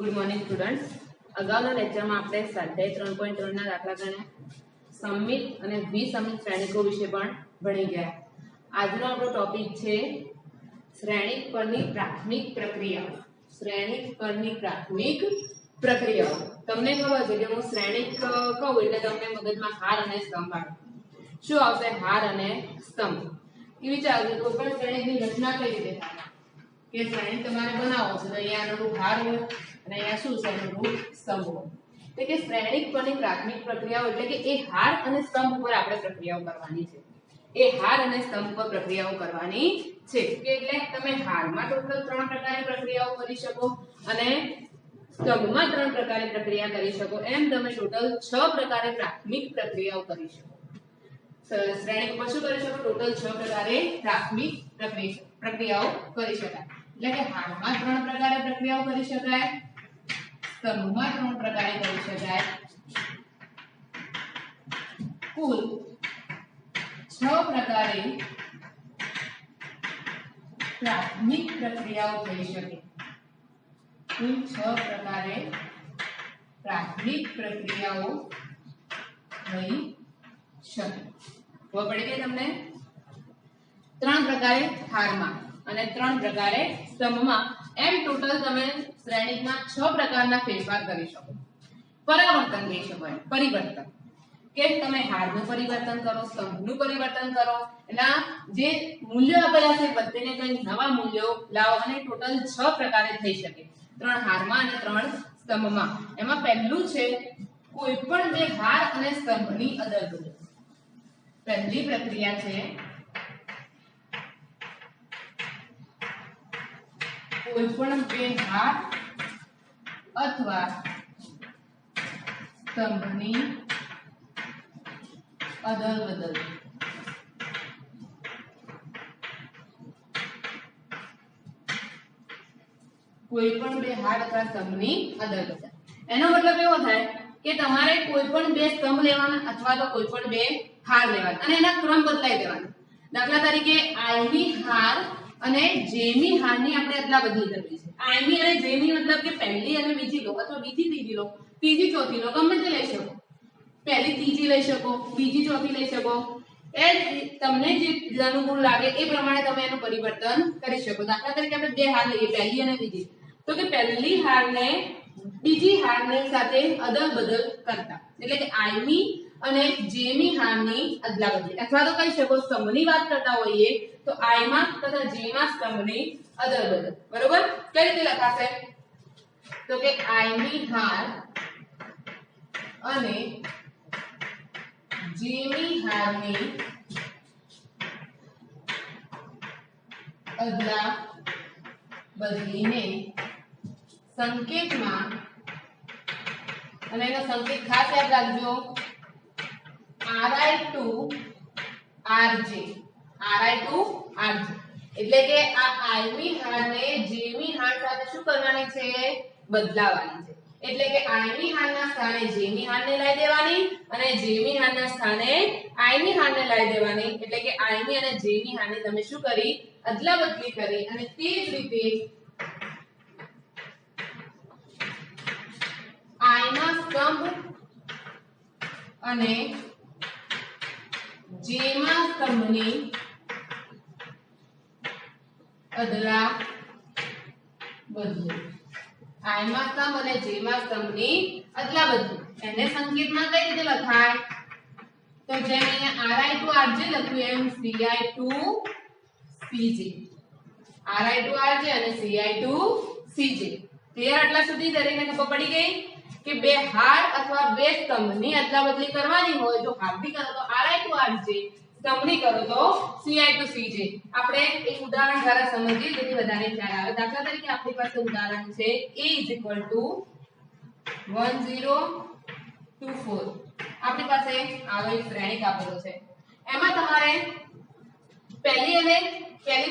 Good morning students. અગાઉના લેક્ચરમાં આપણે સ્વાધ્યાય 3.3 ના દાખલા ગણ્યા, સમમિત અને દ્વિસમિત શ્રેણિકો વિશે પણ ભણી ગયા. આજનો આપણો ટોપિક છે શ્રેણિક પરની પ્રાથમિક પ્રક્રિયાઓ. શ્રેણિક પરની પ્રાથમિક પ્રક્રિયાઓ. તમને ખબર છે કે હું શ્રેણિક કહું એટલે તમને મગજમાં હાર અને સ્તંભ આવે. શું આવશે? હાર અને સ્તંભ. એ વિચારજો કોઈ પણ શ્રેણિકની રચના કઈ રીતે થાય કે શ્રેણિક તમારે બનાવો છો તો અહીંયા અનુરૂપ હાર હોય અને અહીંયા શું છે? અનુરૂપ સ્તંભ હોય. એટલે કે શ્રેણિક પરની પ્રાથમિક પ્રક્રિયાઓ એટલે કે એ હાર અને સ્તંભ ઉપર આપણે પ્રક્રિયાઓ કરવાની છે. એ હાર અને સ્તંભ પર પ્રક્રિયાઓ કરવાની છે. એટલે તમે હારમાં ટોટલ 3 પ્રકારની પ્રક્રિયાઓ કરી શકો અને સ્તંભમાં 3 પ્રકારે પ્રક્રિયા કરી શકો. એમ તમે ટોટલ 6 પ્રકારે પ્રાથમિક પ્રક્રિયાઓ કરી શકો. શ્રેણિક પર શું કરી શકો? ટોટલ 6 પ્રકારે પ્રાથમિક પ્રક્રિયાઓ કરી શકાય. એટલે કે હારમાં 3 પ્રકારે પ્રક્રિયાઓ કરી શકાય, સ્તંભમાં 3 પ્રકારે કરી શકાય, કુલ 6 પ્રકારે પ્રાથમિક પ્રક્રિયાઓ થઈ શકે. કુલ 6 પ્રકારે પ્રાથમિક પ્રક્રિયાઓ થઈ શકે. ખબર પડી ગઈ તમને? 3 પ્રકારે હારમાં અને 3 પ્રકારે સ્તંભમાં, એમ ટોટલ તમે શ્રેણિકમાં 6 પ્રકારના ફેરફાર કરી શકો. પરાવર્તન કહી શકો. પરિવર્તન કે તમે હારનું પરિવર્તન કરો, સ્તંભનું પરિવર્તન કરો, એના જે મૂલ્યો આપેલા છે બધાને કંઈ નવા મૂલ્યો લાવો અને ટોટલ 6 પ્રકારે થઈ શકે. 3 હારમાં અને 3 સ્તંભમાં. એમાં પહેલું છે કોઈ પણ બે હાર અને સ્તંભની અદલ-બદલ. પહેલી પ્રક્રિયા છે કોઈ પણ બે હાર અથવા સ્તંભની અદલ-બદલ. કોઈ પણ બે હાર અથવા સ્તંભની અદલ-બદલ. એનો મતલબ એવો થાય કે તમારે કોઈ પણ બે સ્તંભ લેવાના અથવા તો કોઈ પણ બે હાર લેવાના અને એના ક્રમ બદલાઈ દેવાના. દાખલા તરીકે i ની હાર અને j ની હારની આપણે અદલા-બદલી કરવી છે. i ની અને j ની મતલબ કે પહેલી અને બીજી લો અથવા બીજી ત્રીજી લો, ત્રીજી ચોથી લો, ગમે તે લઈ શકો. પહેલી ત્રીજી લઈ શકો, બીજી ચોથી લઈ શકો. એ તમને જે અનુકૂળ લાગે એ પ્રમાણે તમે એનું પરિવર્તન કરી શકો. દાખલા તરીકે આપણે બે હાર લઈએ, પહેલી અને બીજી, તો કે પહેલી હારને બીજી હારની સાથે અદલ-બદલ કરતા, એટલે કે i ની અને j ની હારની અદલા-બદલી. અથવા તો કહી શકો સ્તંભની વાત કરતા હોઈએ તો i માં તથા j માં સ્તંભની અદલ-બદલ. બરોબર? કઈ રીતે લખાશે? તો કે i ની હાર અને j ની હારની અદલા-બદલીને સંકેતમાં, અને એનો સંકેત ખાસ યાદ રાખજો, ri to rj. ri to rj એટલે કે આ i ની હારને j ની હાર સાથે શું કરવાની છે? બદલાવાની છે. એટલે કે i ની હારના સ્થાને j ની હારને લઈ દેવાની અને j ની હારના સ્થાને i ની હારને લઈ દેવાની. એટલે કે i ની અને j ની હારને તમે શું કરી? અદલા-બદલી કરી. અને તે જ રીતે i ના સ્તંભ અને j માં સ્તંભની અદલા-બદલી. i માં સ્તંભ અને j માં સ્તંભની અદલા-બદલી. એને સંકેતમાં કઈ રીતે લખાય? તો જેમ અહીંયા ri to rj લખ્યું એમ ci to cj. ri to rj અને ci to cj. ક્લિયર? આટલા સુધી દરેકને ખબર પડી ગઈ કે બે હાર અથવા બે સ્તંભની અદલા-બદલી કરવાની હોય તો હારની કરો તો ri to rj, સ્તંભની કરો તો ci to cj. આપણે એક ઉદાહરણ દ્વારા સમજીએ જેથી વધારે ખ્યાલ આવે. દાખલા તરીકે આપણી પાસે ઉદાહરણ છે a = 1024. આપણી પાસે આવો એક શ્રેણિક આપેલો છે. એમાં તમારે પહેલી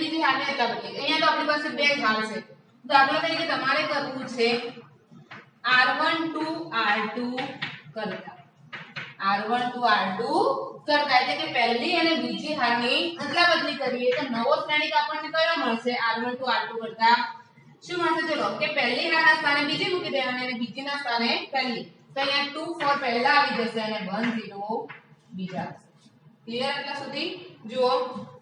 બીજી હારને અદલા-બદલી. અહીંયા તો આપણી પાસે બે હાર છે. દાખલા તરીકે તમારે કરવું છે r1 to r2 કરતા. r1 to r2 કરતા એટલે કે પહેલી અને બીજી હારની અદલા-બદલી કરીએ તો નવો શ્રેણિક આપણને કયો મળશે? r1 to r2 કરતા શું મળશે ચલો કે પહેલી હારના સ્થાને બીજી મૂકી દેવાની અને બીજીના સ્થાને પહેલી. તો અહીંયા 2 4 પહેલા આવી જશે અને 1 0 બીજા. ક્લિયર એટલા સુધી? જુઓ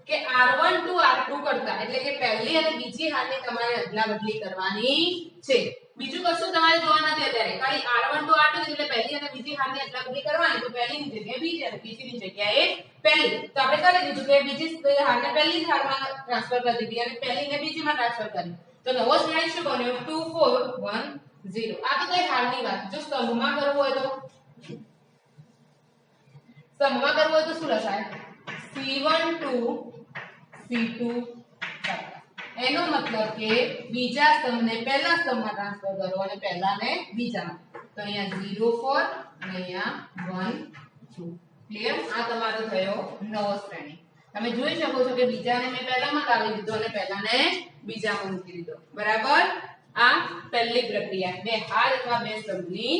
કે R1 to R2 કરતા એટલે કે પહેલી અને બીજી હારની તમારે અદલાબદલી કરવાની છે. બીજું કશું તમારે જોવા નથી અત્યારે, ખાલી R1 to R2 એટલે પહેલી અને બીજી હારની અદલાબદલી કરવાની. તો પહેલીની જગ્યાએ બીજી અને બીજીની જગ્યાએ પહેલી. તો આપણે કરી દીધું કે બીજી હારને પહેલી હારમાં ટ્રાન્સફર કરી દીધી અને પહેલીને બીજીમાં ટ્રાન્સફર કરી. તો નવો શ્રેણી શું બન્યો? 2 4 1 0. આ તો કઈ હારની વાત. જો સ્તંભમાં કરવું હોય તો શું લખાય? C1 to C2 એનો મતલબ કે બીજા સ્તંભને પહેલા સ્તંભમાં ટ્રાન્સફર કરો અને પહેલાને બીજામાં. તો અહીંયા 0 4 અને અહીંયા 1 2. ક્લિયર? આ તમારો થયો નવો શ્રેણી. તમે જોઈ શકો છો કે બીજાને મેં પહેલામાં લાવી દીધો અને પહેલાને બીજામાં મૂકી દીધો. બરાબર? આ પહેલી પ્રક્રિયા, બે હાર અથવા બે સ્તંભની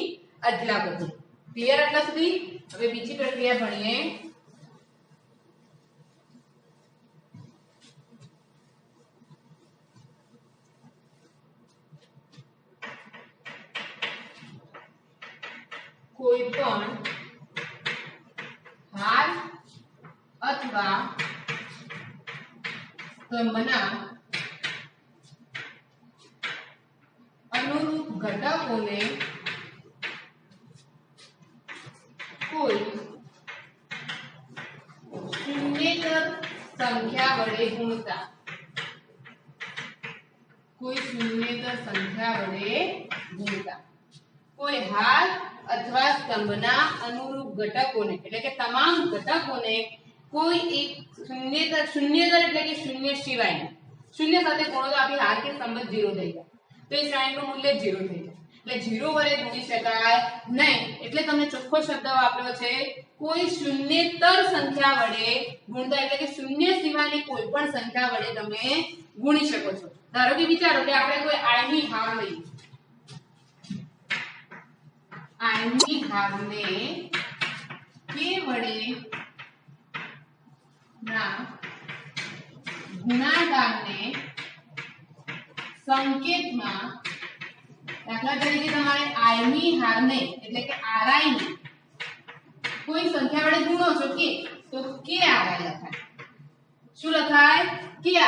અદલાબદલી. ક્લિયર એટલા સુધી? હવે બીજી પ્રક્રિયા ભણીએ. કોઈ પણ હાર અથવા સ્તંભના અનુરૂપ ઘટકોને કોઈ શૂન્યેતર સંખ્યા વડે ગુણતા. કોઈ શૂન્યેતર સંખ્યા વડે ગુણતા. કોઈ હાર અથવા સ્તંભના અનુરૂપ ઘટકોને એટલે કે તમામ ઘટકોને કોઈ એક શૂન્યેતર એટલે કે શૂન્ય સિવાય શૂન્ય સાથે ગુણો તો આપણી હાર કે સ્તંભ 0 થઈ જાય. તો એ શ્રેણીનું મૂલ્ય 0 થઈ જાય. એટલે 0 વડે ગુણી શકાય નહીં. એટલે તમને ચોખ્ખો શબ્દ વાપર્યો છે કોઈ શૂન્યેતર સંખ્યા વડે ગુણતા. એટલે કે શૂન્ય સિવાયની કોઈ પણ સંખ્યા વડે તમે ગુણી શકો છો. ધારો કે વિચારો કે આપણે કોઈ i ની હાર લઈએ. i ની હારને k વડે ના ગુણાકારને સંકેતમાં દાખલા તરીકે તમારે i ની હારને એટલે કે ri ને કોઈ સંખ્યા વડે ગુણો છો કે તો k ri લખાય. શું લખાય? k ri.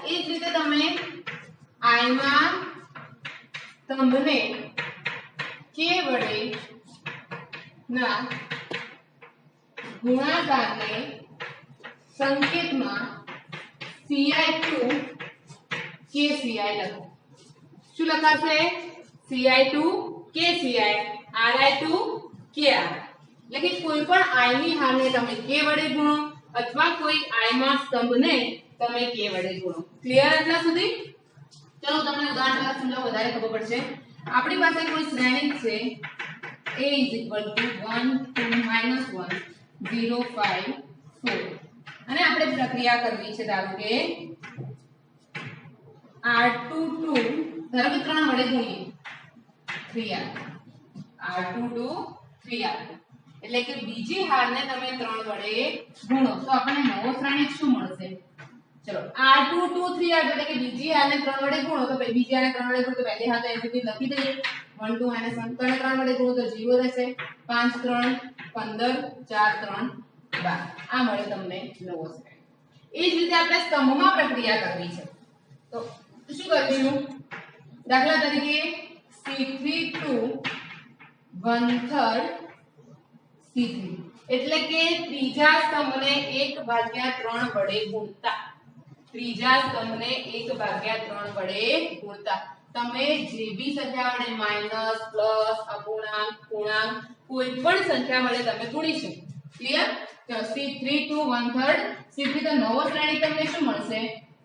એ જ રીતે તમે i માં સ્તંભને k વડે ના ગુણાકારને સંકેતમાં ci2 kci લખો. શું લખાશે? ci2 kci ri2 ki. એટલે કે કોઈ પણ i ની હારને તમે k વડે ગુણો અથવા કોઈ i માં સ્તંભને તમે k વડે ગુણો. ક્લિયર એટલા સુધી? ચલો તમને ઉદાહરણ દ્વારા સમજાવો, વધારે ખબર પડશે. આપણી પાસે કોઈ શ્રેણી છે a = 1 2 -1 0 5 4 અને આપણે પ્રક્રિયા કરવી છે. ધારો કે r2 2 ધારો કે 3 વડે ગુણીએ 3r r2 2 3r2 એટલે કે બીજી હારને તમે 3 વડે ગુણો તો આપણને નવો શ્રેણી શું મળશે? ચલો r2 2 3r એટલે કે બીજી હારને 3 વડે ગુણો તો બીજી હારને 3 વડે ગુણો તો પહેલી હાર તો એ રીતે લખી દઈએ. 1 2 -1 3 વડે ગુણો તો 0 રહેશે. 5 3 15 4 3 12. આ મળે તમને નવો શ્રેણી. એ જ રીતે આપણે સ્તંભમાં પ્રક્રિયા કરવી છે. તો શું કરીશું? દાખલા તરીકે c3 to 1/3 c3 એટલે કે ત્રીજા સ્તંભને 1/3 વડે ગુણતા. ત્રીજા સ્તંભને 1/3 વડે ગુણતા. તમે જે બી સંખ્યા વડે માઈનસ પ્લસ અપૂર્ણાંક પૂર્ણાંક કોઈ પણ સંખ્યા વડે તમે ગુણી શકો. ક્લિયર? તો c3 to 1/3 c3 તો નવો શ્રેણી તમને શું મળશે?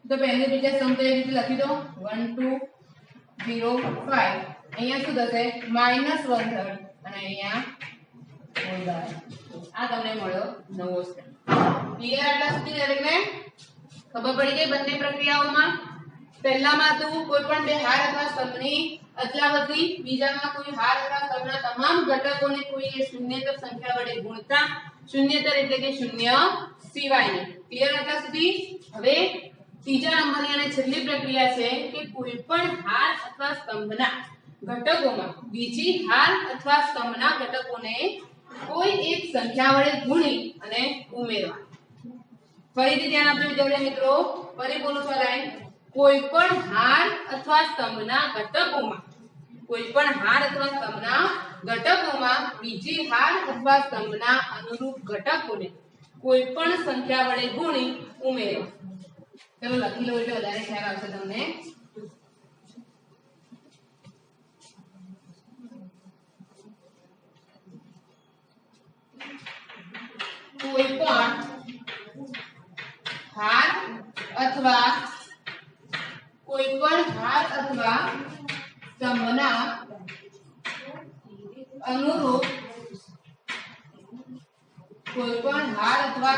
તો પહેલે બીજા સ્તંભ તો એ રીતે લખી દો 1 2 0 5. અહીંયા શું થશે? -1/3 અને અહીંયા whole bar. આ તમને મળ્યો નવો શ્રેણી. ક્લિયર? આટલા સુધી દરેકને ખબર પડી ગઈ બંને પ્રક્રિયાઓમાં? પહેલામાં તો કોઈ પણ બે હાર અથવા સ્તંભની અદલાબદલી, બીજામાં કોઈ હાર અથવા સ્તંભના તમામ ઘટકોને કોઈ શૂન્યેતર સંખ્યા વડે ગુણતા. શૂન્યેતર એટલે કે શૂન્ય સિવાયની. ક્લિયર? આટલા સુધી? હવે ત્રીજા નંબરની અને છેલ્લી પ્રક્રિયા છે કે કોઈ પણ હાર અથવા સ્તંભના ઘટકોમાં બીજી હાર અથવા સ્તંભના ઘટકોને કોઈ એક સંખ્યા વડે ગુણી અને ઉમેરવા. ફરીથી ધ્યાન આપજો વિદ્યાર્થી મિત્રો, ફરી બોલું છું લાઈન. કોઈ પણ હાર અથવા સ્તંભના ઘટકોમાં, કોઈ પણ હાર અથવા સ્તંભના ઘટકોમાં બીજી હાર અથવા સ્તંભના અનુરૂપ ઘટકોને કોઈ પણ સંખ્યા વડે ગુણી ઉમેરો. ચલો લખી લો એટલે વધારે ખ્યાલ આવશે તમને. કોઈ પણ હાર અથવા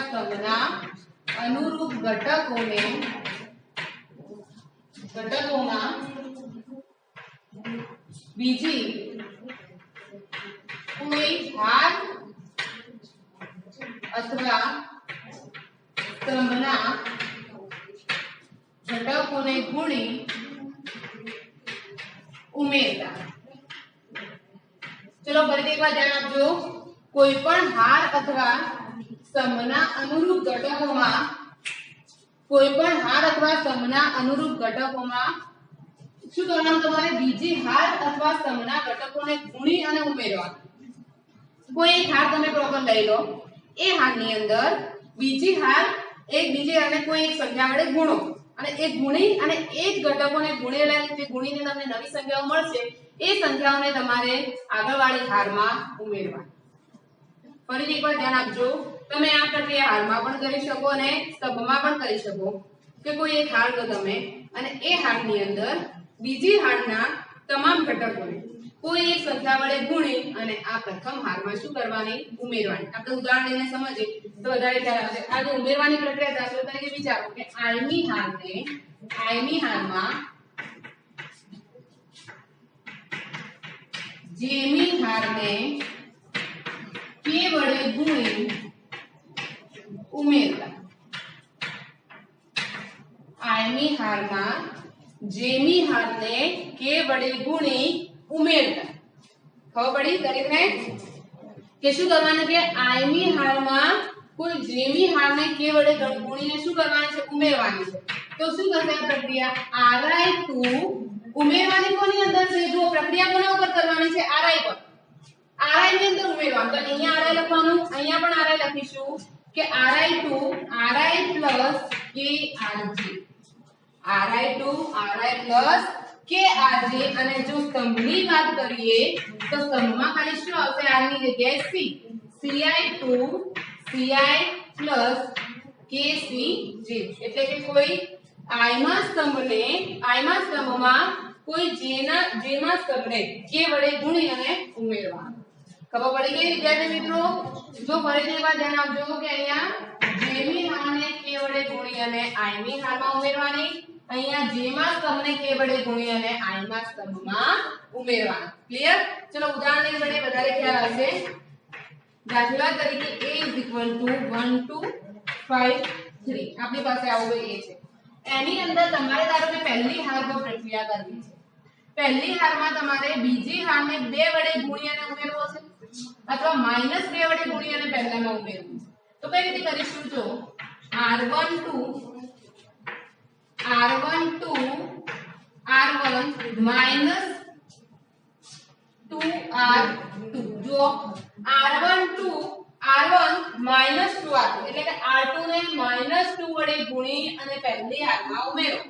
સ્તંભના અનુરૂપ ઘટકોમાં બીજી કોઈ હાર અથવા સ્તંભના ઘટકોને ગુણી ઉમેરતા. ચલો ફરીથી એકવાર ધ્યાન આપજો. કોઈ પણ હાર અથવા સ્તંભના અનુરૂપ ઘટકોમાં, કોઈ પણ હાર અથવા સ્તંભના અનુરૂપ ઘટકોમાં શું કરવાનું તમારે? બીજી હાર અથવા સ્તંભના ઘટકોને ગુણી અને ઉમેરવા. કોઈ એક હાર તમે પ્રોપર લઈ લો, એ હારની અંદર બીજી હાર બીજી હારને કોઈ એક સંખ્યા વડે ગુણો અને એ ગુણી અને એ જ ઘટકોને ગુણેલા જે ગુણીને તમને નવી સંખ્યાઓ મળશે એ સંખ્યાઓને તમારે આગળવાળી હારમાં ઉમેરવા. ફરીથી એકવાર ધ્યાન આપજો. તમે આ પ્રક્રિયા હારમાં પણ કરી શકો અને સ્તંભમાં પણ કરી શકો કે કોઈ એક હાર લો તમે અને એ હારની અંદર બીજી હારના તમામ ઘટકોને કોઈ એક સંખ્યા વડે ગુણી અને આ પ્રથમ હારમાં શું કરવાની? ઉમેરવાની. આપણે ઉદાહરણ લઈને સમજીએ તો વધારે ખ્યાલ આવશે. આ જે ઉમેરવાની પ્રક્રિયા દાખલા તરીકે વિચારો કે આઈમી હારમાં જેમી હારને કે વડે ગુણી ઉમેરતા. આઈમી હારમાં જેમી હારને કે વડે ગુણી ઉમેરતા. ખબર પડી દરેકને કે શું કરવાનું છે? આઈમી હારમાં કોઈ જેમી હારને કે વડે ગુણીને શું કરવાનું છે? ઉમેરવાની છે. તો શું કરશે આ પ્રક્રિયા? ri2 ઉમેરવાની કોની અંદર છે? જો પ્રક્રિયા કોના ઉપર કરવાની છે? ri પર. ri ની અંદર ઉમેરવાનું. તો અહીંયા ri લખવાનું, અહીંયા પણ ri લખીશું કે ri2 ri plus krj અને જો સ્તંભની વાત કરીએ તો સ્તંભમાં ખાલી શું આવશે? r ની જગ્યાએ c. ci2 ci plus kcj એટલે કે કોઈ આઈમાં સ્તંભમાં કોઈ જેમાં સ્તંભને કે વડે ગુણી અને ઉમેરવા. ખબર પડી ગઈ વિદ્યાર્થી મિત્રો? જો ફરીથી એકવાર ધ્યાન આપજો કે અહીંયા જેમી હારને કે વડે ગુણી અને આઈમી હારમાં ઉમેરવાની, અહીંયા જેમાં સ્તંભને કે વડે ગુણી અને આઈમાં સ્તંભમાં ઉમેરવાનું. ક્લિયર? ચલો ઉદાહરણ લઈને વધારે ખ્યાલ આવશે. દાખલા તરીકે a = 1 2 5 3 આપણી પાસે આવો a છે. એની અંદર તમારે ધારો કે પહેલી હાર પર પ્રક્રિયા કરવી છે. પહેલી હારમાં તમારે બીજી હારને 2 વડે ગુણી અને ઉમેરવો છે અથવા -2 વડે ગુણી અને પહેલામાં ઉમેરવું છે. તો કઈ રીતે કરીશું? જો r12 r1 -2r2 જો r1 -2r2 એટલે કે r2 ને -2 વડે ગુણી અને પહેલી હારમાં ઉમેરો,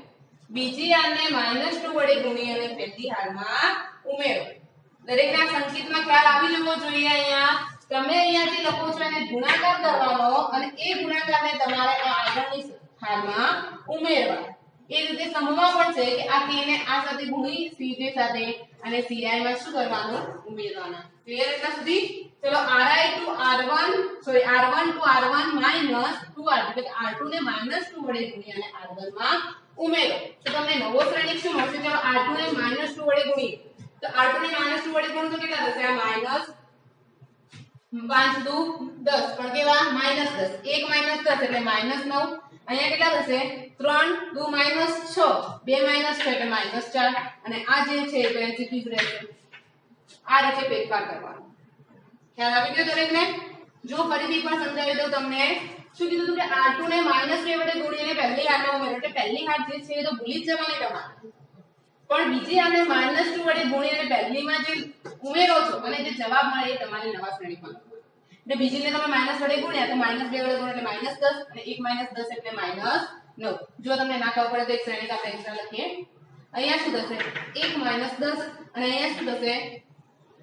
બીજી હારને -2 વડે ગુણી અને પહેલી હારમાં ઉમેરો. દરેકના સંકેતમાં ખ્યાલ આવી જવો જોઈએ. અહીંયા તમે અહીંયાથી લખો છો અને ગુણાકાર કરવાનો અને એ ગુણાકારને તમારે આ આગળની હારમાં ઉમેરવા. એ રીતે સમજવા પડશે કે આ k ને આ સાથે ગુણી cj સાથે અને ci માં શું કરવાનું? ઉમેરવાના. ક્લિયર એટલા સુધી? ચલો r1 to r1 minus 2r એટલે કે r2 ને -2 વડે ગુણી અને r1 માં ઉમેરો. તો તમને નવો શ્રેણિક શું મળશે? ચલો r2 ને -2 વડે ગુણીએ તો r2 ને -2 વડે ગુણો તો કેટલા થશે? આ -5 2 10 પણ કેવા? -10. 1 - 10 એટલે -9 અહીંયા કેટલા થશે 3 2 -6 2 -6 એટલે -4 અને આ જે છે તો એનસીપી જ રહેશે આ રીતે ફેરફાર કરવાનો ખ્યાલ આવી ગયો દરેકને જો ફરીથી એકવાર સમજાવી દઉં તમને શું કીધું હતું કે r2 ને -2 વડે ગુણીને પહેલી હારમાં ઉમેરો એટલે પહેલી હાર જે છે એ તો ભૂલી જ જવાની તમારે પણ બીજી હારને -2 વડે ગુણીને પહેલીમાં જે ઉમેરો છો અને જે જવાબ મળે એ તમારી નવા શ્રેણીમાં એટલે બીજીને તમે માઈનસ વડે ગુણ્યા તો -2 વડે ગુણ્યા એટલે -10 અને 1 -10 એટલે -9 જો તમને ના ખબર પડે તો એક શ્રેણી આપણે એક્સ્ટ્રા લખીએ અહીંયા શું થશે 1 -10 અને અહીંયા શું થશે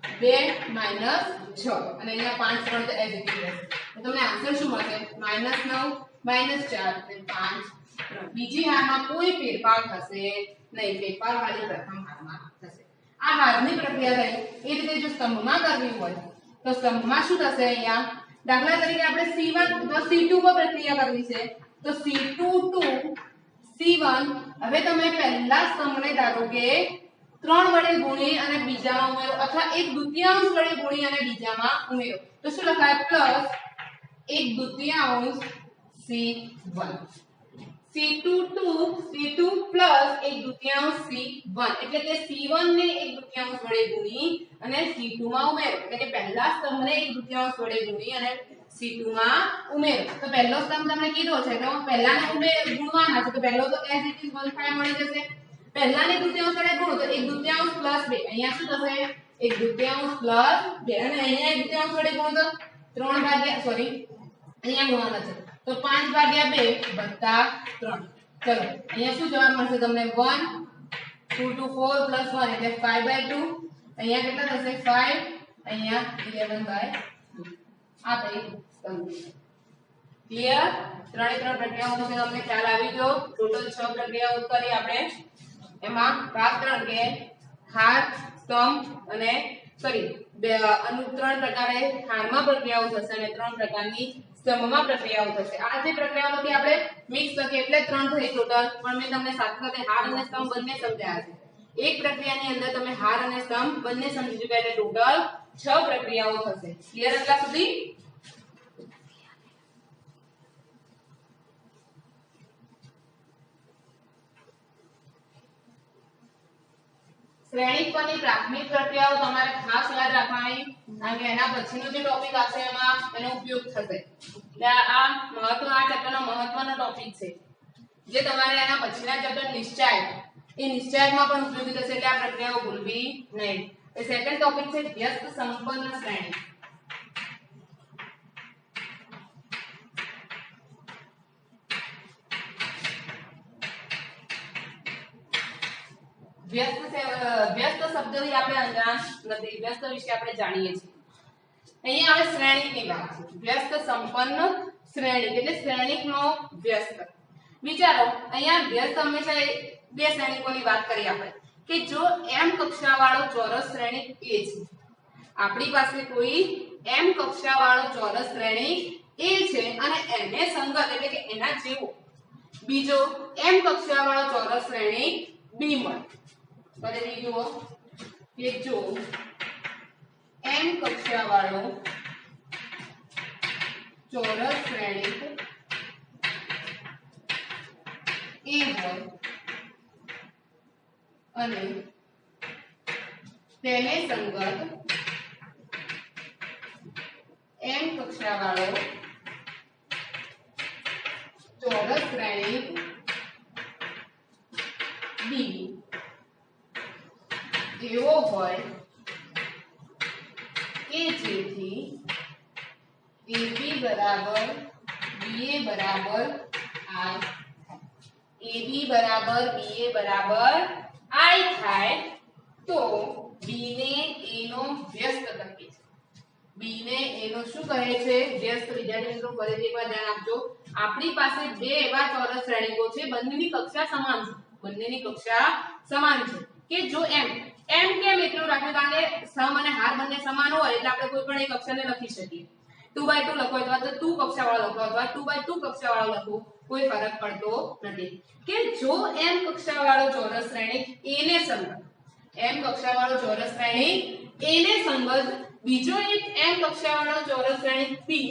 2 -6 અને અહીંયા 5 3 તો એજ ઇટ રહેશે તો તમને આન્સર શું મળશે -9 -4 અને 5 3 બીજી હારમાં કોઈ ફેરફાર થશે નહીં ફેરફાર ખાલી પ્રથમ હારમાં થશે આ હારની પ્રક્રિયા થઈ એ રીતે જો સ્તંભમાં કરવી હોય તો સ્તંભમાં શું થશે અહીંયા દાખલા તરીકે આપણે C1 તો C2 પર પ્રક્રિયા કરવી છે તો C2 to C1 હવે તમે પહેલા સ્તંભને ધારો કે 3 વડે ગુણી અને બીજામાં ઉમેરો અથવા 1/2 વડે ગુણી અને બીજામાં ઉમેરો તો શું લખાય plus 1/2 C1 C2 to C2 plus 1/2 C1 એટલે કે C1 ને 1/2 વડે ગુણી અને C2 માં ઉમેરો એટલે કે પહેલા સ્તંભને 1/2 વડે ગુણી અને C2 માં ઉમેરો તો પહેલો સ્તંભ તમને કીધો છે તો પહેલાને ગુણવાના છે તો પહેલો તો as it is 1/5 મળી જશે પહેલાને 1/2 વડે ગુણો તો 1/2 plus 2 અહીંયા શું થશે 1/2 plus 2 અને અહીંયા 1/2 વડે ગુણો તો 3 ભાગ્યા સોરી અહીંયા ગુણવાના છે તો 5 ભાગ્યા 2 વત્તા 3 ચલો અહીંયા શું જવાબ મળશે તમને 1 2 to 4 plus 1 એટલે 5/2 અહીંયા કેટલા થશે 5 અહીંયા 11/2 આ થઈ સ્તંભ ક્લિયર ત્રણે ત્રણ પ્રક્રિયાઓનો તમને ખ્યાલ આવી ગયો ટોટલ 6 પ્રક્રિયાઓ કરી આપણે એમાં ભાગ 3 કે હાર સ્તંભ અને સોરી ત્રણ પ્રકારે હારમાં પ્રક્રિયાઓ થશે અને 3 પ્રકારની સ્તંભમાં પ્રક્રિયાઓ થશે આ જે પ્રક્રિયાઓ હતી આપણે મિક્સ કરી એટલે 3 થઈ ટોટલ પણ મેં તમને સાથે સાથે હાર અને સ્તંભ બંને સમજાવ્યા છે એક પ્રક્રિયાની અંદર તમે હાર અને સ્તંભ બંને સમજી ચૂક્યા એટલે ટોટલ 6 પ્રક્રિયાઓ થશે ક્લિયર એટલા સુધી શ્રેણિક પરની પ્રાથમિક પ્રક્રિયાઓ તમારે ખાસ યાદ રાખવાની કારણ કે એના પછીનો જે ટોપિક આવશે એમાં એનો ઉપયોગ થશે એટલે આ ચેપ્ટરનો મહત્વનો ટોપિક છે જે તમારે એના પછીના ચેપ્ટર નિશ્ચય એ નિશ્ચયમાં પણ ઉપયોગી થશે એટલે આ પ્રક્રિયાઓ ભૂલવી નહીં એ સેકન્ડ ટોપિક છે વ્યસ્ત સંપન્ન શ્રેણી વ્યસ્ત શબ્દથી આપણે અજાણ નથી વ્યસ્ત વિશે આપણે જાણીએ છીએ અહીંયા આવે શ્રેણીની વાત છે વ્યસ્ત સંપન્ન શ્રેણી એટલે શ્રેણીકનો વ્યસ્ત વિચારો અહીંયા વ્યસ્ત હંમેશા બે શ્રેણીકોની વાત કરી આપણે કે જો m કક્ષાવાળો ચોરસ શ્રેણીક A છે આપણી પાસે કોઈ m કક્ષાવાળો ચોરસ શ્રેણીક A છે અને એને સંગત એટલે કે એના જેવો બીજો m કક્ષાવાળો ચોરસ શ્રેણીક B મળે ફરીથી જુઓ કે જો m કક્ષાવાળો ચોરસ શ્રેણીક A હોય અને તેને સંગત m કક્ષાવાળો ચોરસ શ્રેણીક B એવો હોય કે જેથી AB બરાબર BA બરાબર I AB બરાબર BA બરાબર I થાય તો B ને A નો વ્યસ્ત કહે છે B ને A નો શું કહે છે વ્યસ્ત વિદ્યાર્થી મિત્રો ફરીથી એકવાર ધ્યાન આપજો આપણી પાસે બે એવા ચોરસ શ્રેણીકો છે બંનેની કક્ષા સમાન છે કે જો m કેમ એટલું રાખ્યું કારણ કે સમ અને હાર બંને સમાન હોય એટલે આપણે કોઈ પણ એક અક્ષરને લખી શકીએ 2/2 લખો અથવા તો 2 કક્ષાવાળો લખો અથવા 2/2 કક્ષાવાળો લખો કોઈ ફરક પડતો નથી કે જો m કક્ષાવાળો ચોરસ શ્રેણીક A ને સંગત m કક્ષાવાળો ચોરસ શ્રેણીક A ને સંગત બીજો એક m કક્ષાવાળો ચોરસ શ્રેણીક B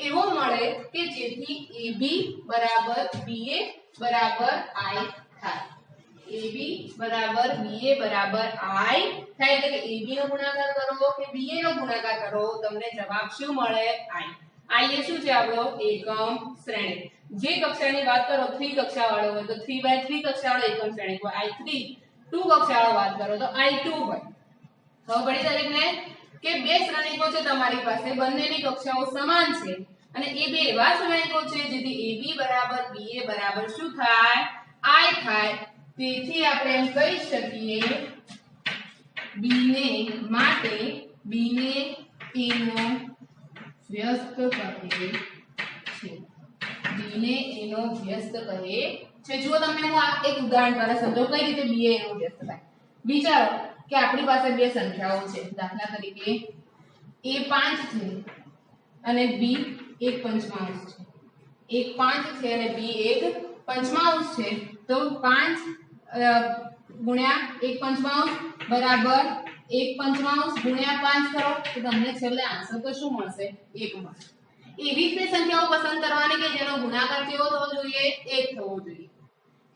એવો મળે કે જેથી AB બરાબર BA બરાબર I થાય. AB બરાબર BA બરાબર I થાય એટલે કે AB નો ગુણાકાર કરો કે BA નો ગુણાકાર કરો તમને જવાબ શું મળે? I. I એ શું છે આપણો એકમ શ્રેણિક. જે કક્ષાની વાત કરો 3 કક્ષા વાળો હોય તો 3/3 કક્ષા વાળો એકમ શ્રેણિક હોય. I3 2 કક્ષા વાળો વાત કરો તો I2 હોય. હવે પડી દરેકને કે બે શ્રેણિકો છે તમારી પાસે, બંનેની કક્ષાઓ સમાન છે અને એ બે એવા શ્રેણિકો છે જેથી AB બરાબર BA બરાબર શું થાય? I થાય. તેથી આપણે એમ કહી શકીએ B ને માટે B ને A નો વ્યસ્ત કહે છે. B ને A નો વ્યસ્ત કહે છે. જો તમને હું આ એક ઉદાહરણ દ્વારા સમજાવું કઈ રીતે B એ A નો વ્યસ્ત થાય. વિચારો કે આપણી પાસે બે સંખ્યાઓ છે. દાખલા તરીકે A 5 છે અને B 1/5 છે. 1/5 છે અને B 1/5 છે. તો 5 ગુણ્યા 1/5 બરાબર 1/5 ગુણ્યા 5 કરો તો તમને છેલ્લે આન્સર તો શું મળશે? 1 મળશે. એવી બે સંખ્યાઓ પસંદ કરવાની કે જેનો ગુણાકાર કેવો થવો જોઈએ? 1 થવો જોઈએ.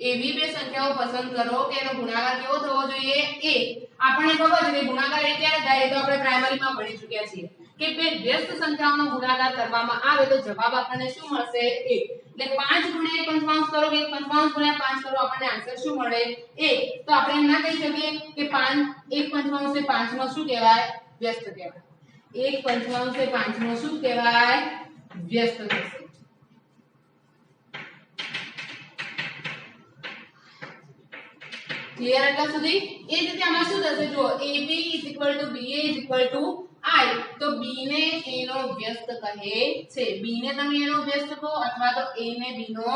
એવી બે સંખ્યાઓ પસંદ કરો કે એનો ગુણાકાર કેવો થવો જોઈએ? 1. આપણને ખબર છે કે ગુણાકાર એ ક્યારે થાય? તો આપણે પ્રાઇમરીમાં ભણી ચૂક્યા છીએ કે બે વ્યસ્ત સંખ્યાઓનો ગુણાકાર કરવામાં આવે તો જવાબ આપણને શું મળશે? 1. એટલે 5 ગુણ્યા 1/5 કરો કે 1/5 ગુણ્યા 5 કરો આપણને આન્સર શું મળે? 1. તો આપણે એમ ના કહી શકીએ કે 1/5 એ 5 નો શું કહેવાય? વ્યસ્ત કહેવાય. 1/5 એ 5 નો શું કહેવાય? વ્યસ્ત થશે. ક્લિયર એટલા સુધી? એ જ રીતે આમાં શું થશે? જો AB BA I તો B ને A નો વ્યસ્ત કહે છે. B ને તમે A નો વ્યસ્ત કહો અથવા તો A ને B નો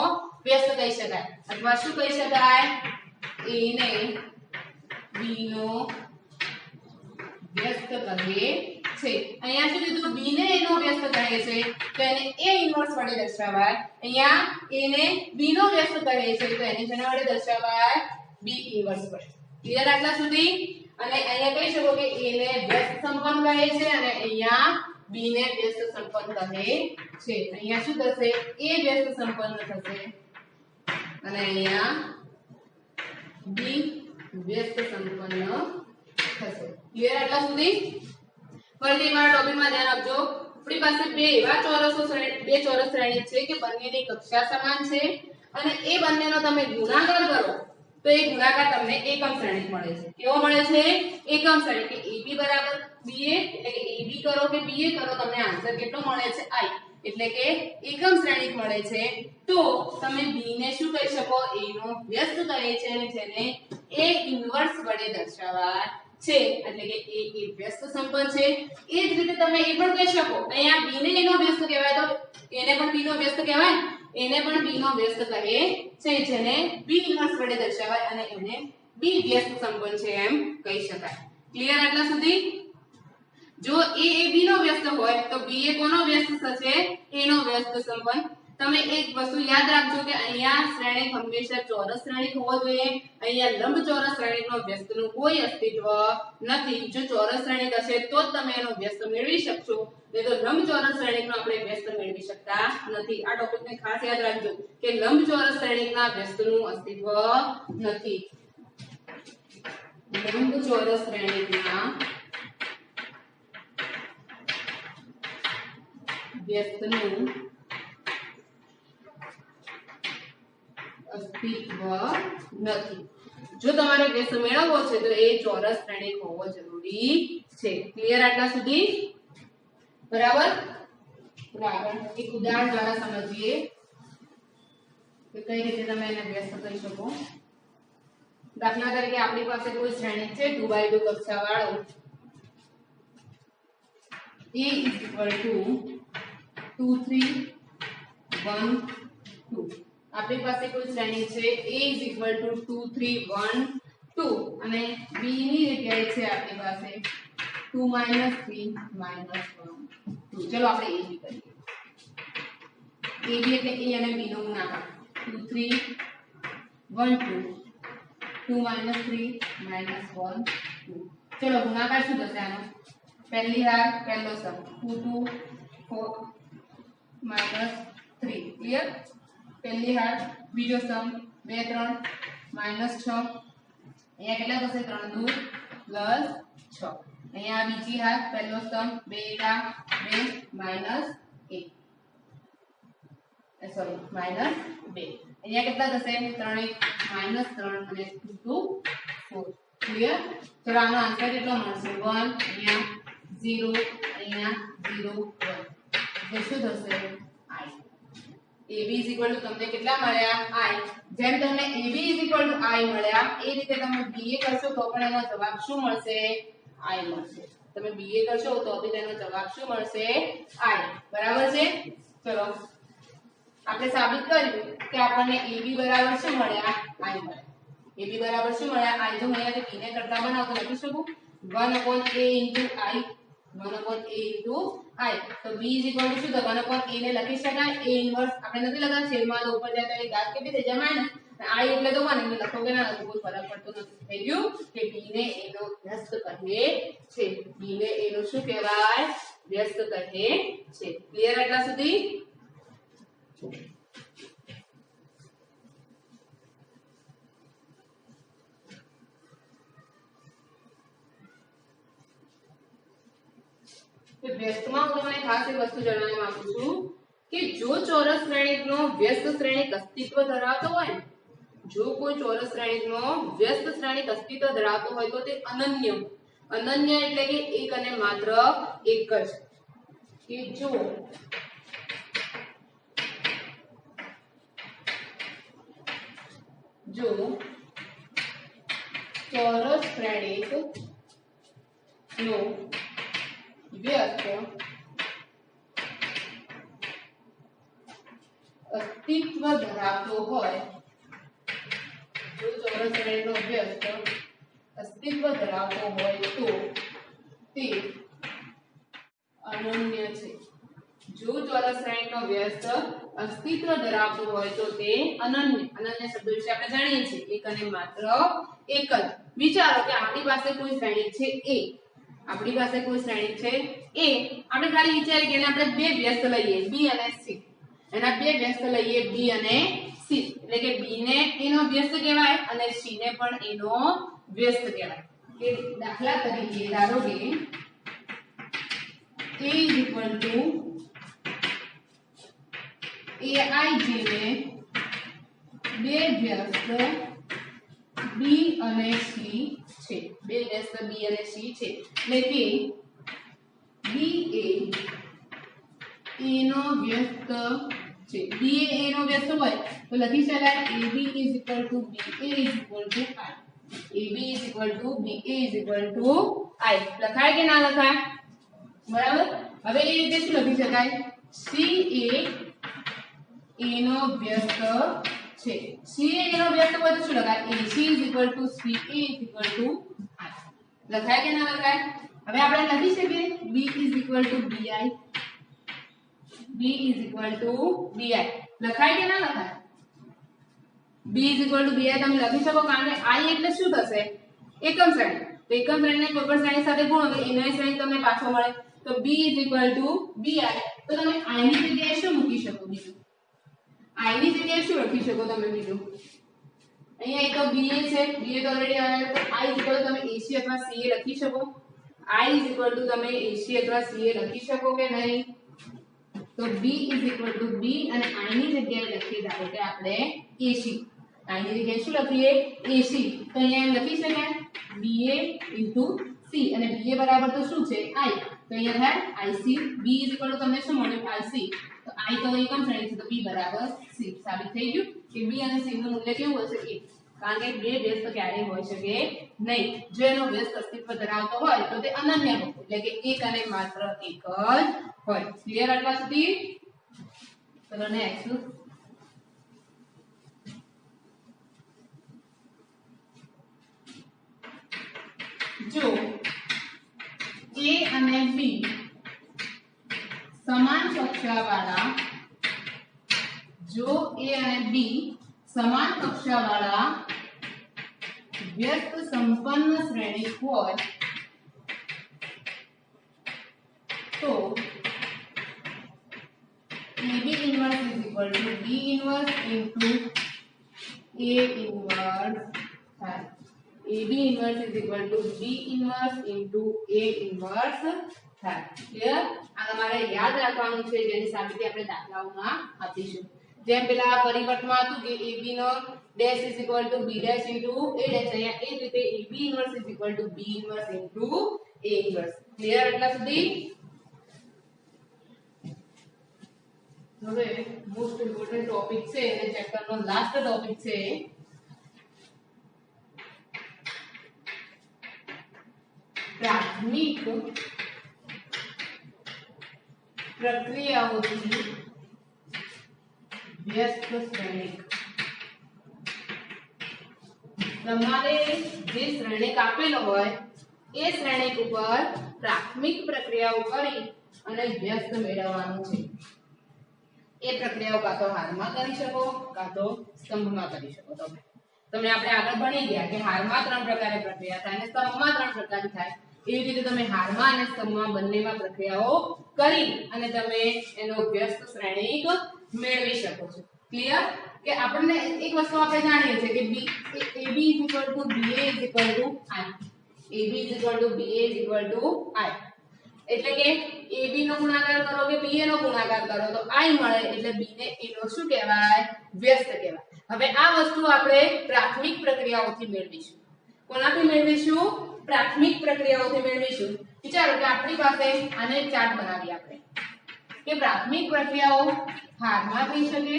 વ્યસ્ત કહી શકાય અથવા શું કહી શકાય? A ને B નો વ્યસ્ત કહે છે. અહીંયા શું કીધું? B ને A નો વ્યસ્ત કહે છે તો એને A ઇન્વર્સ વડે દર્શાવાય. અહીંયા A ને B નો વ્યસ્ત કહે છે તો એને જેના વડે દર્શાવાય? B ઇન્વર્સ વડે. ક્લિયર આટલા સુધી? અને અહીંયા કહી શકો કે A ને વ્યસ્ત સંપન્ન કહે છે અને અહીંયા B ને વ્યસ્ત સંપન્ન કહે છે. અહીંયા શું થશે? A વ્યસ્ત સંપન્ન થશે અને અહીંયા B વ્યસ્ત સંપન્ન થશે. ક્લિયર આટલા સુધી? ફરીથી મારા ટોપિકમાં ધ્યાન આપજો. આપણી પાસે બે એવા બે ચોરસ શ્રેણી છે કે બંનેની કક્ષા સમાન છે અને એ બંનેનો તમે ગુણાકાર કરો તો એ ગુણાકાર તમને એકમ શ્રેણિક મળે છે. કેવો મળે છે? એકમ શ્રેણિક. કે AB બરાબર BA એટલે કે AB કરો કે BA કરો તમને આન્સર કેટલો મળે છે? I. એટલે કે એકમ શ્રેણિક મળે છે. તો તમે B ને શું કહી શકો? A નો વ્યસ્ત કહે છે અને જેને A ઇન્વર્સ વડે દર્શાવાય છે એટલે કે A એ વ્યસ્ત સંપન્ન છે. એ જ રીતે તમે એ પણ કહી શકો અહીંયા B ને A નો વ્યસ્ત કહેવાય તો એને પણ B નો વ્યસ્ત કહેવાય. એને પણ B નો વ્યસ્ત કહે છે જેને B ઇન્વર્સ વડે દર્શાવાય અને એને B વ્યસ્ત સંપન્ન છે એમ કહી શકાય. ક્લિયર આટલા સુધી? જો A એ B નો વ્યસ્ત હોય તો B એ કોનો વ્યસ્ત થશે? A નો વ્યસ્ત સંપન્ન. તમે એક વસ્તુ યાદ રાખજો કે અહીંયા શ્રેણિક હંમેશા ચોરસ શ્રેણિક હોવો જોઈએ. અહીંયા લંબચોરસ શ્રેણિકનો વ્યસ્તનું કોઈ અસ્તિત્વ નથી. જો ચોરસ શ્રેણિક હશે તો જ તમે એનો વ્યસ્ત મેળવી શકશો, નહીં તો લંબચોરસ શ્રેણિકનો આપણે વ્યસ્ત મેળવી શકતા નથી. આ ટોપિકને ખાસ યાદ રાખજો કે લંબચોરસ શ્રેણિકના વ્યસ્તનું અસ્તિત્વ નથી. લંબચોરસ શ્રેણિકના વ્યસ્તનું અસ્તિત્વ નથી. જો તમારે વ્યસ્ત મેળવવો છે તો એ ચોરસ શ્રેણિક હોવો જરૂરી છે. ક્લિયર આટલા સુધી? બરાબર? એક ઉદાહરણ દ્વારા સમજીએ કે કઈ રીતે તમે એને વ્યસ્ત કરી શકો. દાખલા તરીકે આપણી પાસે કોઈ શ્રેણિક છે 2x2 કક્ષા વાળો A = 2 3 1 2. આપણી પાસે કોઈ શ્રેણી છે A = 2 3 1 2 અને B ની જગ્યાએ છે આપણી પાસે 2 - 3 - 1 2. ચલો આપણે AB કરીએ. AB એટલે A અને B નો ગુણાકાર 2 3 1 2 2 - 3 - 1 2. ચલો ગુણાકાર શું થશે આનો? પહેલી હાર પહેલો સમ 2 2 4 -3 क्लियर। पहली हार बीजो सम 2 3 -6 અહીંયા કેટલા થશે 3 2 +6 અહીંયા બીજી હાર પહેલો સમ 2 1 2 -1 સોરી -2 અહીંયા કેટલા થશે 3 1 -3 અને 2 4 ક્લિયર। ચલો આનો આન્સર કેટલો મળશે 1 અહીંયા 0 અહીંયા 0 1 એટલે શું થશે i ab તમને કેટલા મળ્યા i। જેમ તમને ab i મળ્યા એ રીતે તમે ba કરશો તો પણ એનો જવાબ શું મળશે i મળશે। તમે ba કરશો તો બી તેનો જવાબ શું મળશે i બરાબર છે। ચલો આપણે સાબિત કર્યું કે આપણને ab બરાબર શું મળ્યા i મળ્યા। ab બરાબર શું મળ્યા i। જો હું અહીંયાથી b ને કરતા બનાવું તો લખી શકું 1/a * i 1/a * i તો b શું તો 1/a ને લખી શકાય a ઇન્વર્સ આપણે નથી લગાવતા છેદમાં તો ઉપર જાય તો એ ઘાત કેટલી થઈ જાય માઈનસ i એટલે તો 1 એટલે લખો કે ના લખો કોઈ ફરક પડતો નથી। થઈ ગયું કે b ને a નો વ્યસ્ત કહે છે। b ને a નો શું કહેવાય વ્યસ્ત કહે છે। ક્લિયર એટલા સુધી। तो व्यस्त में હું તમને ખાસ એક વસ્તુ જણાવવા માંગુ છું કે જો ચોરસ શ્રેણિકનો વ્યસ્ત શ્રેણિક અસ્તિત્વ ધરાવતો હોય જો કોઈ ચોરસ શ્રેણિકનો વ્યસ્ત શ્રેણિક અસ્તિત્વ ધરાવતો હોય તો તે અનન્ય અનન્ય એટલે કે એક અને માત્ર એક જ કે જો ચોરસ શ્રેણિક નો व्यस्त अस्तित्व धरावतो होय जो चौरस श्रेणिकनो व्यस्त अस्तित्व धरावतो होय तो ते अनन्य छे। जो चौरस श्रेणिकनो व्यस्त अस्तित्व धरावतो होय तो ते अनन्य अनन्य शब्द विषय આપણે જાણીએ છીએ એક અને માત્ર એક જ। વિચારો કે આપણી પાસે કોઈ શ્રેણિક છે a આપણી પાસે કોઈ શ્રેણિક છે a આપણે ખાલી વિચારીએ કે એને આપણે બે વ્યસ્ત લઈએ b અને c એના બે વ્યસ્ત લઈએ b અને c એટલે કે b ને a નો વ્યસ્ત કહેવાય અને c ને પણ a નો વ્યસ્ત કહેવાય। કે દાખલા તરીકે ધારો કે a ai જેને બે વ્યસ્ત b અને c છે બે વ્યસ્ત b અને c છે એટલે કે b એ a નો વ્યસ્ત છે b એ a નો વ્યસ્ત હોય તો લખી શકાય ab = ba = i ab = ba = i લખાય કે ના લખાય બરાબર। હવે એ રીતે શું લખી શકાય c એ a નો વ્યસ્ત છે c એ a નો વ્યસ્ત હોય તો શું લખાય ac = ca = i લખાય કે ના લખાય। હવે આપણે લખી શકીએ b = bi b = bi લખાય કે ના લખાય b = bi તમે લખી શકો કારણ કે i એટલે શું થશે એકમ શ્રેણી તો એકમ શ્રેણીને કોઈ પણ શ્રેણી સાથે ગુણો તો એનો શ્રેણી તમને પાછો મળે તો b = bi તો તમે i ની જગ્યાએ શું મૂકી શકો બીજું i ની જગ્યાએ શું લખી શકો તમે બીજું અહીંયા એક તો ba છે ba તો ઓલરેડી આવે તો i તમે ac અથવા ca લખી શકો i તમે ac અથવા ca લખી શકો કે નહીં તો b = b અને i ની જગ્યાએ લખીએ ધારો કે આપણે ac i ની જગ્યાએ શું લખીએ ac તો અહીંયા એમ લખી શકાય ba * c અને ba બરાબર તો શું છે i તો અહીંયા થાય ic b = તમને શું મળ્યું ic તો i તો એકમ શ્રેણી છે તો b બરાબર c સાબિત થઈ ગયું કે b અને c નું મૂલ્ય કેવું હશે 1 કારણ કે બે વ્યસ્ત ક્યારેય હોઈ શકે નહીં જો એનો વ્યસ્ત અસ્તિત્વ ધરાવતો હોય તો તે અનન્ય હોય એટલે કે એક અને માત્ર એક જ હોય। ક્લિયર આટલા સુધી। ચલો નેક્સ્ટ જો a અને b સમાન કક્ષાવાળા જો a અને b સમાન કક્ષાવાળા વ્યસ્ત સંપન્ન શ્રેણિક હોય તો ab equal to B inverse into A inverse થાય. AB inverse is equal to B inverse into A inverse થાય. ક્લિયર? આ તમારે યાદ રાખવાનું છે, જેની સાબિતી આપણે દાખલાઓમાં આપીશું. જેમ પેલા પરિવર્તમાં હતું કે AB નો dash is equal to B dash into A dash, અહીંયા એ જ રીતે AB inverse is equal to B inverse into A inverse. Clear એટલા સુધી? હવે મોસ્ટ ઇમ્પોર્ટન્ટ ટોપિક છે અને ચેપ્ટરનો લાસ્ટ ટોપિક છે પ્રાથમિક પ્રક્રિયાઓથી વ્યસ્ત શ્રેણિક. તમારે જે શ્રેણિક આપેલો હોય એ શ્રેણિક ઉપર પ્રાથમિક પ્રક્રિયાઓ કરી અને વ્યસ્ત મેળવવાનું છે. એ પ્રક્રિયાઓ કાં તો હારમાં કરી શકો કાં તો સ્તંભમાં કરી શકો. તમે આપણે આગળ ભણી ગયા કે હારમાં 3 પ્રકારે પ્રક્રિયા થાય અને સ્તંભમાં 3 પ્રકારની થાય. એવી રીતે તમે હારમાં અને સ્તંભમાં બંનેમાં પ્રક્રિયાઓ કરી અને તમે એનો વ્યસ્ત શ્રેણિક મેળવી શકો છો. ક્લિયર? કે આપણને એક વસ્તુ આપણે જાણીએ છીએ કે AB = BA = I. AB = BA = I. એટલે કે AB નો ગુણાકાર કરો કે BA નો ગુણાકાર કરો તો I મળે, એટલે B ને A નો શું કહેવાય? વ્યસ્ત કહેવાય. હવે આ વસ્તુ આપણે પ્રાથમિક પ્રક્રિયાઓથી મેળવીશું. કોનાથી મેળવીશું? પ્રાથમિક પ્રક્રિયાઓથી મેળવીશું. વિચારો કે આપણી પાસે આને ચાર્ટ બનાવી આપણે કે પ્રાથમિક પ્રક્રિયાઓ હારમાં થઈ શકે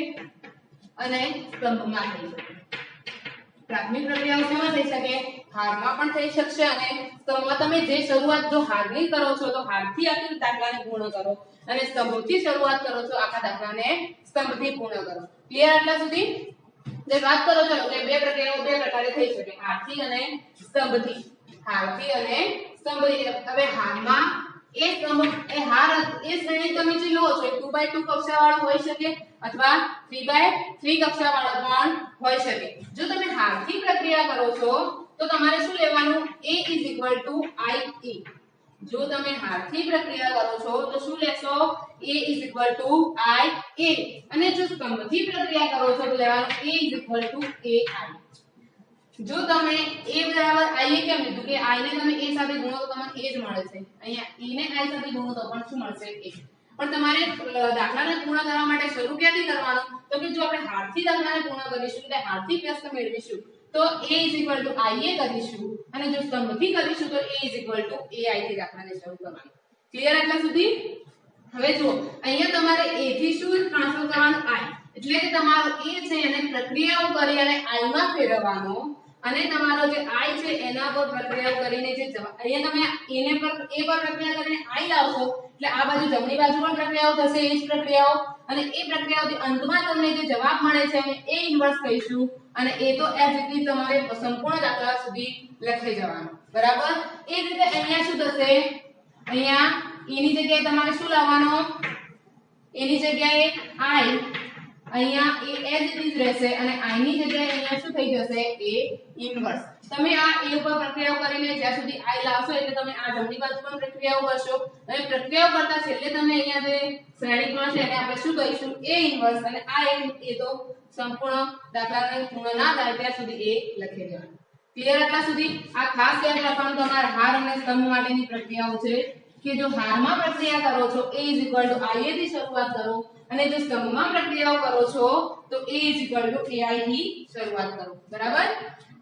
અને સ્તંભમાં થઈ શકે. પ્રાથમિક પ્રક્રિયાઓ શેમાં થઈ શકે? હારમાં પણ થઈ શકશે અને સ્તંભમાં. તમે જે શરૂઆત જો હારની કરો છો તો હારથી આખી દાખલાને પૂર્ણ કરો અને સ્તંભથી શરૂઆત કરો છો આખા દાખલાને સ્તંભથી પૂર્ણ કરો. ક્લિયર એટલા સુધી? જે વાત કરો છો કે બે પ્રક્રિયાઓ બે પ્રકારે થઈ શકે, હારથી અને સ્તંભથી. હારથી અને સ્તંભથી. હવે હારમાં એ સ્તંભ એ હાર એ શ્રેણી તમે જે લો છો 2x2 કક્ષાવાળો હોઈ શકે અથવા 3x3 કક્ષાવાળો પણ હોઈ શકે. જો તમે હારથી પ્રક્રિયા કરો છો તો તમારે શું લેવાનું? A = IA. જો તમે હારથી પ્રક્રિયા કરો છો તો શું લેશો? A = IA. અને જો સ્તંભથી પ્રક્રિયા કરો છો તો લેવાનું A = AI. જો તમે A બરાબર IA કેમ લીધું કે I ને તમે A સાથે ગુણો તો તમને A જ મળે છે. અહીંયા E ને I સાથે ગુણો તો પણ શું મળશે? A. પણ તમારે દાખલાને પૂર્ણ કરવા માટે શરૂ ક્યાંથી કરવાનું? તો કે જો આપણે હારથી દાખલાને પૂર્ણ કરીશું એટલે હારથી વ્યસ્ત મેળવીશું તો A = IA કરીશું અને જો સ્તંભથી કરીશું તો A = AI થી દાખલાને શરૂ કરવાનું. ક્લિયર એટલા સુધી? હવે જો અહીંયા તમારે A થી શું ટ્રાન્સફર કરવાનું? I. એટલે કે તમારો A છે એને પ્રક્રિયાઓ કરી અને I માં ફેરવવાનો અને તમારો જે I છે એના પર પ્રક્રિયાઓ કરીને જે અહીંયા તમે A પર પ્રક્રિયા કરીને I લાવશો એટલે આ બાજુ જમણી બાજુ પણ પ્રક્રિયાઓ થશે, એ જ પ્રક્રિયાઓ, અને એ પ્રક્રિયાઓથી અંતમાં તમને જે જવાબ મળે છે એને A ઇન્વર્સ કહીશું અને એ તો એ જ રીતે તમારે સંપૂર્ણ દાખલા સુધી લખી જવાનું. બરાબર? એ જ રીતે અહીંયા શું થશે? અહીંયા E ની જગ્યાએ તમારે શું લાવવાનો? A ની જગ્યાએ I, અહીંયા A જ રહેશે અને I ની જગ્યાએ અહીંયા શું થઈ જશે? A inverse. તમે આ A ઉપર પ્રક્રિયાઓ કરીને જ્યાં સુધી I લાવશો એટલે તમે આ જમણી બાજુ પણ પ્રક્રિયાઓ કરશો અને પ્રક્રિયાઓ કરતા છેલ્લે તમે અહીંયા જે શ્રેણિક મળશે એને આપણે શું કહીશું? A inverse. અને આ એ તો સંપૂર્ણ દાખલાને પૂર્ણ ના થાય ત્યાં સુધી A લખી દેવાનું. ક્લિયર એટલા સુધી? આ ખાસ યાદ રાખવાનું તમારા હાર અને સ્તંભ માટેની પ્રક્રિયાઓ છે કે જો હારમાં પ્રક્રિયા કરો છો A = IA થી શરૂઆત કરો અને જો સ્તંભમાં પ્રક્રિયાઓ કરો છો તો A = AI થી શરૂઆત કરો. બરાબર?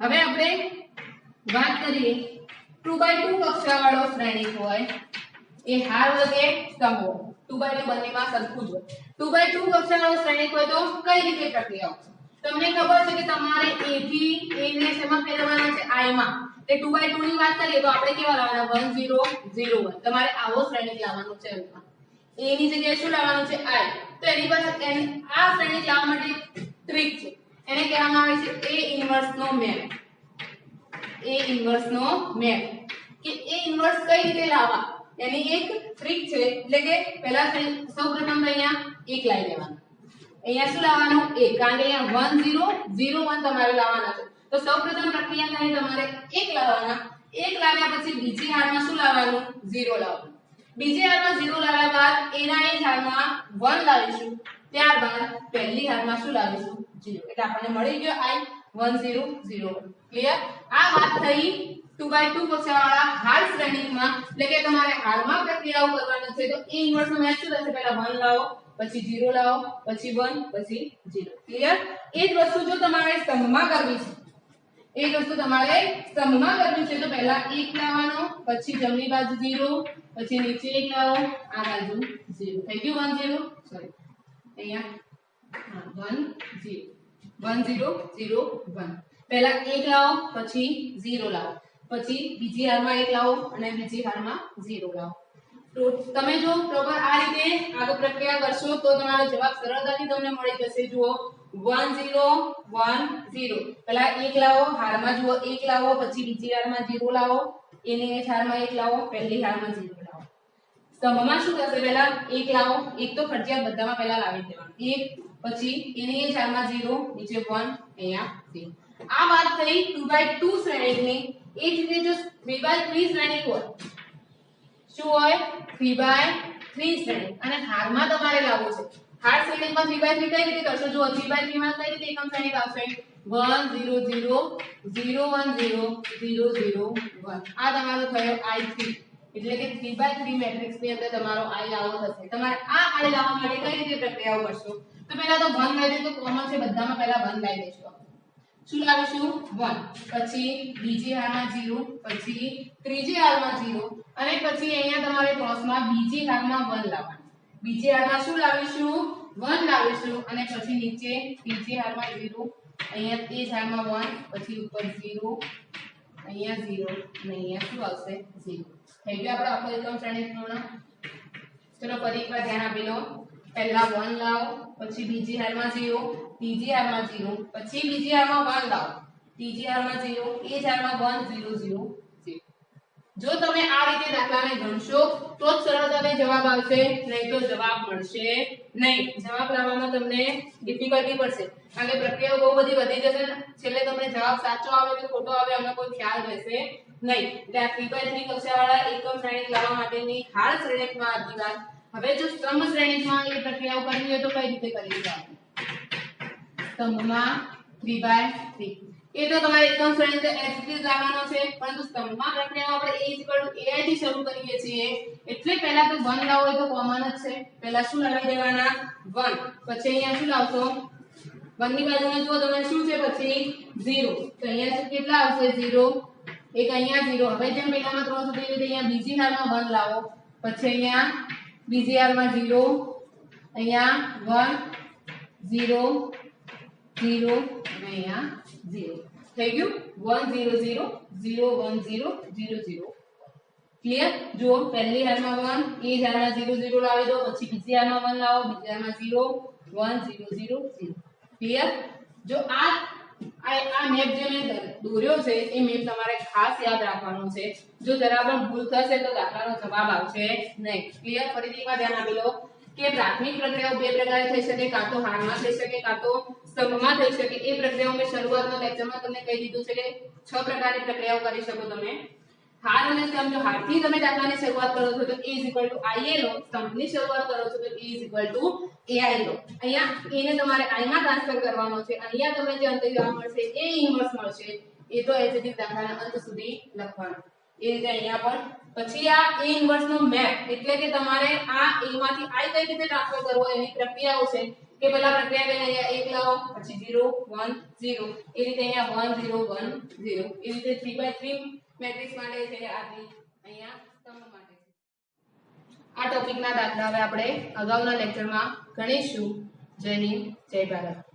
હવે આપણે વાત કરીએ 2x2 કક્ષાવાળો શ્રેણિક હોય એ હાર હોય કે સ્તંભ હોય. 2x2 બંનેમાં સરખું જ હોય. 2x2 કક્ષાવાળો શ્રેણિક હોય તો કઈ રીતે પ્રક્રિયાઓ? તમને ખબર છે કે તમારે A થી A ને શેમાં ફેરવવાના છે? I માં. તે 2x2 ની વાત કરીએ તો આપણે કેવા લાવવાના? 1 0 0 1. તમારે આવો શ્રેણિક લાવવાનો છે. A ની જગ્યાએ શું લાવવાનું છે? I. તો એની પાસે આ શ્રેણિક લાવવા માટે ટ્રીક છે. એને કહેવામાં આવે છે A ઇન્વર્સ નો મેપ. A ઇન્વર્સ નો મેપ કે A ઇન્વર્સ કઈ રીતે લાવવા એની એક ટ્રીક છે. એટલે કે પહેલા સૌપ્રથમ અહીંયા 1 લાવી દેવાનું. અહીંયા શું લાવવાનું? 1. કારણ કે અહીંયા 1 0 0 1 તમારે લાવવાના છે. તો સૌપ્રથમ પ્રક્રિયા કરીને તમારે 1 લાવવાના. 1 લાવ્યા પછી બીજી હારમાં શું લાવવાનું? 0 લાવવાનું. બીજી હારમાં 0 લાવ્યા બાદ એના એ જ હારમાં 1 લાવીશું, ત્યારબાદ પહેલી હારમાં શું લાવીશું 0, એટલે આપણને મળી ગયો I 1001. ક્લિયર? આ વાત થઈ 2/2 કક્ષાવાળા હાર શ્રેણીકમાં, એટલે કે તમારે હારમાં પ્રક્રિયાઓ કરવાની છે તો A ઇન્વર્સ નો મેચ શું થશે? પહેલા 1 લાવો, પછી 0 લાવો, પછી 1, પછી 0. ક્લિયર? એ જ વસ્તુ જો તમારે સ્તંભમાં કરવી છે, એ જ વસ્તુ તમારે સ્તંભમાં કરવી છે તો પહેલા 1 લાવવાનો, પછી જમણી બાજુ 0, પછી નીચે 1 લાવો, આ બાજુ 0. થઈ ગયું 1 0, સોરી અહીંયા 1 0 1 0 0 1. પહેલા 1 લાવો, પછી 0 લાવો, પછી બીજી હારમાં 1 લાવો અને બીજી હારમાં 0 લાવો. તો તમે જો પ્રોપર આ રીતે આગળ પ્રક્રિયા કરશો તો તમારો જવાબ સરળતાથી તમને મળી જશે. જુઓ 1 0 1 0. પહેલા 1 લાવો, હારમાં જુઓ 1 લાવો, પછી બીજી હારમાં 0 લાવો, એની હારમાં 1 લાવો, પહેલી હારમાં 0 લાવો. સ્તંભમાં શું થશે? પહેલા 1 લાવો, 1 તો ફરજિયાત બધામાં પહેલા લાવી દેવાનું, 1, પછી એની હારમાં 0, નીચે 1, અહીંયા 0. આ વાત થઈ 2/2 શ્રેણીકની. એ જ રીતે જો 3/3 શ્રેણીક હોય, શું હોય? 3/3 શ્રેણીક, અને હારમાં તમારે લાવવું છે. હાર શ્રેણીકમાં 3/3 કઈ રીતે કરશો? જો 3/3 માં કઈ રીતે એકમ શ્રેણીક આવશે? 1 0 0 0 1 0 0 0 1. આ તમારો થયો I3, એટલે કે 3/3 મેટ્રિક્સ ની અંદર તમારો I આવો થશે. તમારે આ I લાવવા માટે કઈ રીતે પ્રક્રિયાઓ કરશો? તો પહેલા તો 1 લઈ દે, તો કોમન છે બધામાં, પહેલા 1 લઈ લેશો. શું લાવીશું? 1, પછી બીજી હારમાં 0, પછી ત્રીજી હારમાં 0, અને પછી અહીંયા તમારે ક્રોસમાં બીજી હારમાં 1 લાવવાનું. બીજી હારમાં શું લાવીશું? 1 લાવીશું, અને પછી નીચે ત્રીજી હારમાં 0, અહીંયા તે જ હારમાં 1, પછી ઉપર 0, અહીંયા 0, અને અહીંયા શું આવશે? 0. થઈ ગયો આપણો આખો એકમ શ્રેણીક પૂર્ણ. ચલો ફરી એકવાર ધ્યાન આપી લો. પહેલા 1 લાવો, પછી બીજી હારમાં 0, ત્રીજી હારમાં 0, પછી બીજી હારમાં 1 લાવો, ત્રીજી હારમાં 0, એ જ હારમાં 1 0 0 0. જો તમે આ રીતે દાખલાને ગણશો તો જ સરળતાથી જવાબ આવશે, નહીં તો જવાબ મળશે નહીં. જવાબ લાવવામાં તમને ડિફિકલ્ટી પડશે, કારણ કે પ્રક્રિયાઓ બહુ બધી વધી જશે, છેલ્લે તમને જવાબ સાચો આવે કે ખોટો આવે એનો કોઈ ખ્યાલ રહેશે નહીં. એટલે આ 3/3 કક્ષાવાળા એકમ શ્રેણીક લાવવા માટેની હાર શ્રેણીકમાં હતી વાત. હવે જો સ્તંભ શ્રેણીકમાં એ પ્રક્રિયાઓ કરવી હોય તો કઈ રીતે કરીશું આપણે? સ્તંભમાં 3/3 એ તો તમારે એકમ શ્રેણીક એસટી લાવવાનો છે, પરંતુ સ્તંભમાં પ્રક્રિયાઓ આપણે A થી શરૂ કરીએ છીએ, એટલે પહેલા તો 1 લાવો, એ તો કોમન જ છે. પહેલા શું લાવી દેવાના? 1, પછી અહીંયા શું લાવશો? 1 ની બાજુમાં જુઓ તમે શું છે? પછી 0, તો અહીંયા કેટલા આવશે? 0, એક અહીંયા 0. હવે જેમ પહેલામાં 3 સુધી રીતે અહીંયા બીજી હારમાં 1 લાવો, પછી અહીંયા બીજી હારમાં 0, અહીંયા 1 0 0, અને અહીંયા 0. થઈ ગયું 1 0 0 0 1 0 0 0. ક્લિયર? જુઓ પહેલી હારમાં 1, એ જ હારમાં 0 0 લાવી દો, પછી બીજી હારમાં 1 લાવો, બીજી હારમાં 0 1 0 0 0. ક્લિયર? જો આ મેપ જે મેં દોર્યો છે એ મેપ તમારે ખાસ યાદ રાખવાનો છે. જો જરા પણ ભૂલ થશે તો દાખલાનો જવાબ આવશે નહીં. ક્લિયર? ફરીથી એકવાર ધ્યાન આપી લો કે પ્રાથમિક પ્રક્રિયાઓ બે પ્રકારે થઈ શકે, કાં તો હારમાં થઈ શકે, કાં તો સ્તંભમાં થઈ શકે. એ પ્રક્રિયાઓ મેં શરૂઆતના લેક્ચરમાં તમને કહી દીધું છે કે 6 પ્રકારની પ્રક્રિયાઓ કરી શકો તમે. હાર અને સ્તંભ, જો હારથી તમે દાખલાની શરૂઆત કરો છો તો A IA લો, સ્તંભની શરૂઆત કરો છો તો A AI લો. અહીંયા A ને તમારે I માં ટ્રાન્સફર કરવાનો છે, અહીંયા તમને જે અંત જવાબ મળશે A ઇન્વર્સ મળશે, એ તો એજ રીતે દાખલાના અંત સુધી લખવાનું. એ રીતે અહીંયા પણ પછી આ A ઇન્વર્સ નો મેપ, એટલે કે તમારે આ A માંથી I કઈ રીતે ટ્રાન્સફર કરવો એની પ્રક્રિયાઓ છે કે પહેલા પ્રક્રિયા કરીને અહીંયા 1 લાવો, પછી 0 1 0, એ રીતે અહીંયા 1 0 1 0, એ રીતે 3/3 મેટ્રિક્સ માટે છે આથી અહીંયા સ્તંભ માટે. આ ટોપિકના દાખલા હવે આપણે અગાઉના લેક્ચરમાં ગણીશું. જય હિન્દ, જય ભારત.